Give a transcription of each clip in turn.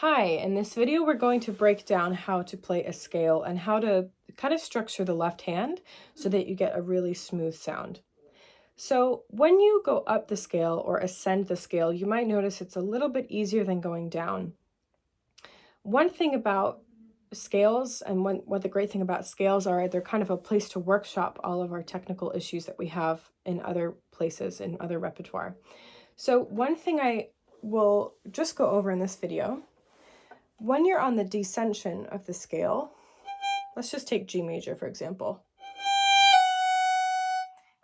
Hi, in this video we're going to break down how to play a scale and how to kind of structure the left hand so that you get a really smooth sound. So when you go up the scale or ascend the scale, you might notice it's a little bit easier than going down. One thing about scales, and what the great thing about scales are, they're kind of a place to workshop all of our technical issues that we have in other places, in other repertoire. So one thing I will just go over in this video, when you're on the descension of the scale, let's just take G major, for example.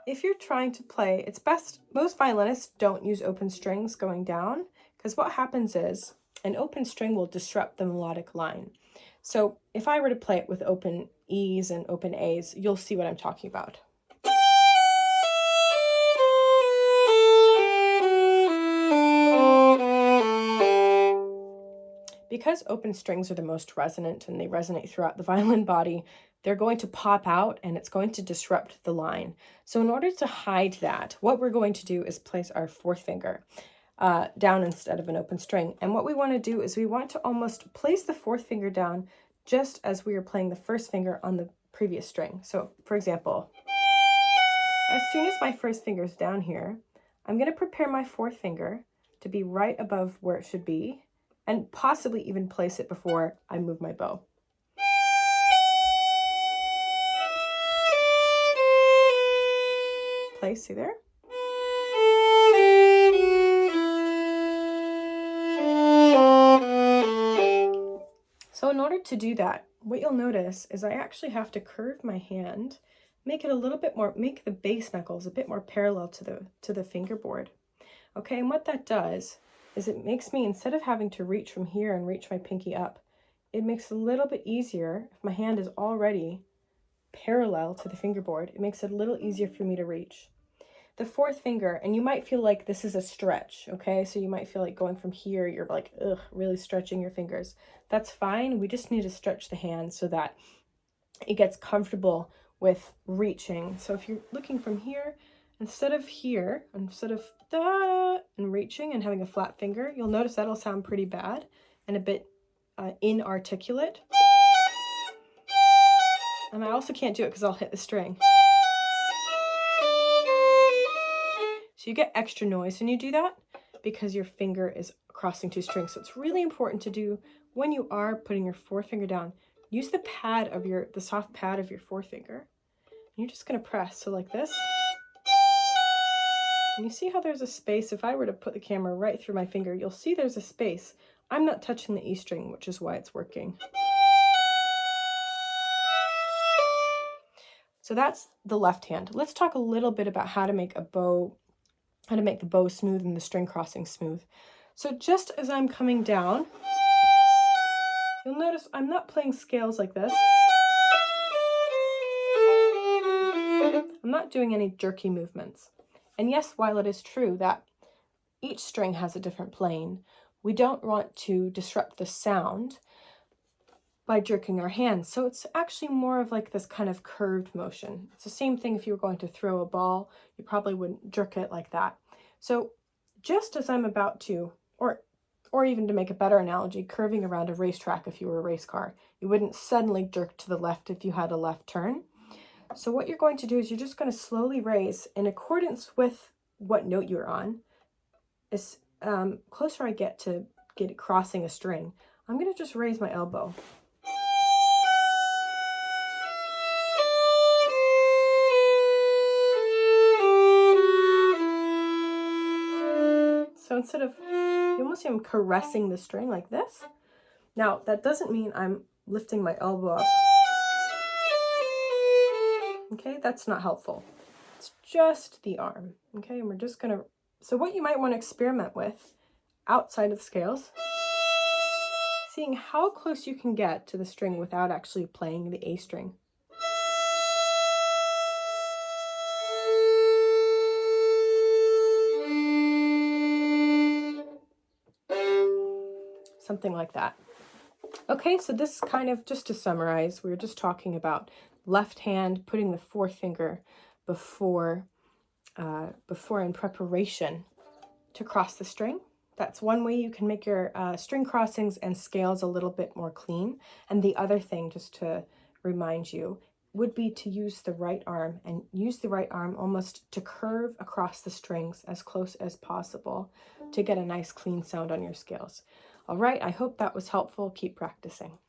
If you're trying to play, it's best, most violinists don't use open strings going down, because what happens is an open string will disrupt the melodic line. So if I were to play it with open E's and open A's, you'll see what I'm talking about. Because open strings are the most resonant and they resonate throughout the violin body, they're going to pop out and it's going to disrupt the line. So in order to hide that, what we're going to do is place our fourth finger down instead of an open string. And what we want to do is we want to almost place the fourth finger down just as we are playing the first finger on the previous string. So for example, as soon as my first finger is down here, I'm going to prepare my fourth finger to be right above where it should be, and possibly even place it before I move my bow. Play, see there? So in order to do that, what you'll notice is I actually have to curve my hand, make it a little bit more, make the bass knuckles a bit more parallel to the fingerboard. Okay, and what that does is it makes me, instead of having to reach from here and reach my pinky up, it makes it a little bit easier. If my hand is already parallel to the fingerboard, it makes it a little easier for me to reach. The fourth finger, and you might feel like this is a stretch, okay? So you might feel like going from here, you're like, ugh, really stretching your fingers. That's fine. We just need to stretch the hand so that it gets comfortable with reaching. So if you're looking from here, instead of da and reaching and having a flat finger, you'll notice that'll sound pretty bad and a bit inarticulate. And I also can't do it because I'll hit the string. So you get extra noise when you do that because your finger is crossing two strings. So it's really important to do when you are putting your fourth finger down, use the soft pad of your fourth finger. And you're just going to press. So like this. And you see how there's a space. If I were to put the camera right through my finger, you'll see there's a space. I'm not touching the E string, which is why it's working. So that's the left hand. Let's talk a little bit about how to make the bow smooth and the string crossing smooth. So just as I'm coming down, you'll notice I'm not playing scales like this. I'm not doing any jerky movements. And yes, while it is true that each string has a different plane, we don't want to disrupt the sound by jerking our hands. So it's actually more of like this kind of curved motion. It's the same thing if you were going to throw a ball, you probably wouldn't jerk it like that. So just as I'm about to, or even to make a better analogy, curving around a racetrack if you were a race car, you wouldn't suddenly jerk to the left if you had a left turn. So what you're going to do is you're just going to slowly raise in accordance with what note you're on. As closer I get to crossing a string, I'm going to just raise my elbow. So instead of, you almost see I'm caressing the string like this. Now, that doesn't mean I'm lifting my elbow up. Okay, that's not helpful. It's just the arm. Okay, and we're just gonna, so what you might want to experiment with outside of scales, seeing how close you can get to the string without actually playing the A string. Something like that. Okay, so this kind of, just to summarize, we were just talking about left hand, putting the fourth finger before in preparation to cross the string. that's one way you can make your string crossings and scales a little bit more clean. And the other thing, just to remind you, would be to use the right arm, and use the right arm almost to curve across the strings as close as possible to get a nice clean sound on your scales. All right, I hope that was helpful. Keep practicing.